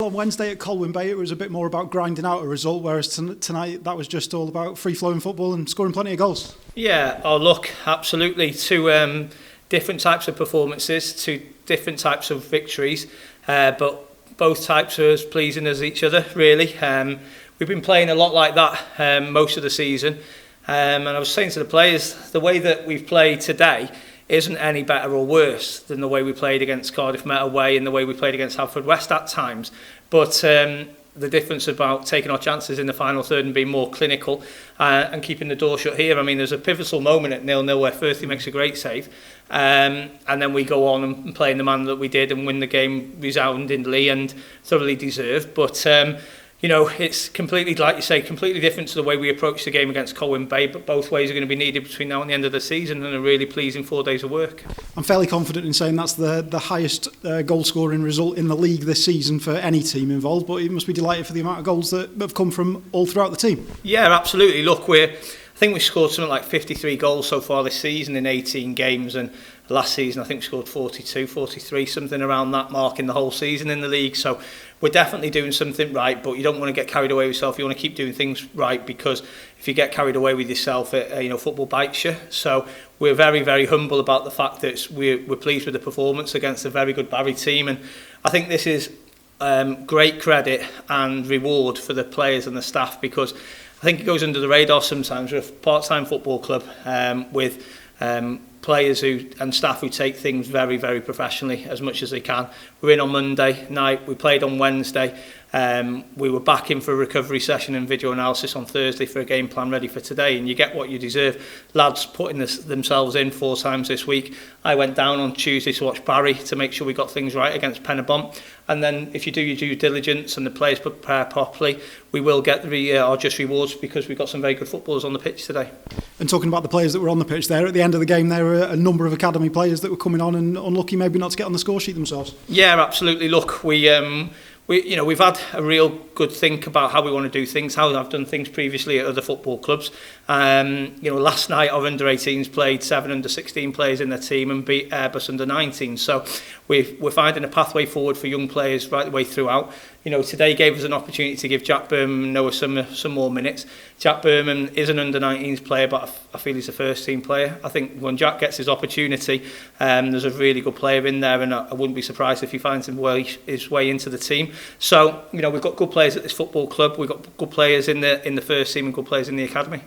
on Wednesday at Colwyn Bay, it was a bit more about grinding out a result, whereas tonight that was just all about free-flowing football and scoring plenty of goals. Yeah, look, absolutely. Two different types of performances, two different types of victories, but both types are as pleasing as each other, really. We've been playing a lot like that most of the season. And I was saying to the players, the way that we've played today isn't any better or worse than the way we played against Cardiff Met away and the way we played against Haverfordwest at times. But the difference about taking our chances in the final third and being more clinical and keeping the door shut here. I mean, there's a pivotal moment at 0-0 where Firthy makes a great save. And then we go on and play in the manner that we did and win the game resoundingly and thoroughly deserved. But it's completely, like you say, completely different to the way we approached the game against Colwyn Bay, but both ways are going to be needed between now and the end of the season, and a really pleasing 4 days of work. I'm fairly confident in saying that's the highest goal scoring result in the league this season for any team involved, but you must be delighted for the amount of goals that have come from all throughout the team. Yeah, absolutely. Look, I think we scored something like 53 goals so far this season in 18 games, and last season I think we scored 42, 43, something around that mark in the whole season in the league. So we're definitely doing something right, but you don't want to get carried away with yourself. You want to keep doing things right, because if you get carried away with yourself, football bites you. So we're very, very humble about the fact that we're pleased with the performance against a very good Barry team, and I think this is great credit and reward for the players and the staff, because I think it goes under the radar sometimes. We're a part-time football club with players and staff who take things very, very professionally as much as they can. We're in on Monday night, we played on Wednesday, we were back in for a recovery session and video analysis on Thursday for a game plan ready for today, and you get what you deserve. Lads putting themselves in 4 times this week. I went down on Tuesday to watch Barry to make sure we got things right against Penabont, and then if you do your due diligence and the players prepare properly, we will get our just rewards, because we've got some very good footballers on the pitch today. And talking about the players that were on the pitch there, at the end of the game there were a number of academy players that were coming on and unlucky maybe not to get on the score sheet themselves. Yeah, absolutely. Look, we've had a real good think about how we want to do things, how I've done things previously at other football clubs. Last night our under-18s played 7 under-16 players in their team and beat Airbus under-19. So we're finding a pathway forward for young players right the way throughout. Today gave us an opportunity to give Jack Berman and Noah some more minutes. Jack Berman is an under-19s player, but I feel he's a first-team player. I think when Jack gets his opportunity, there's a really good player in there, and I wouldn't be surprised if he finds his way into the team. So, we've got good players at this football club. We've got good players in the first team and good players in the academy.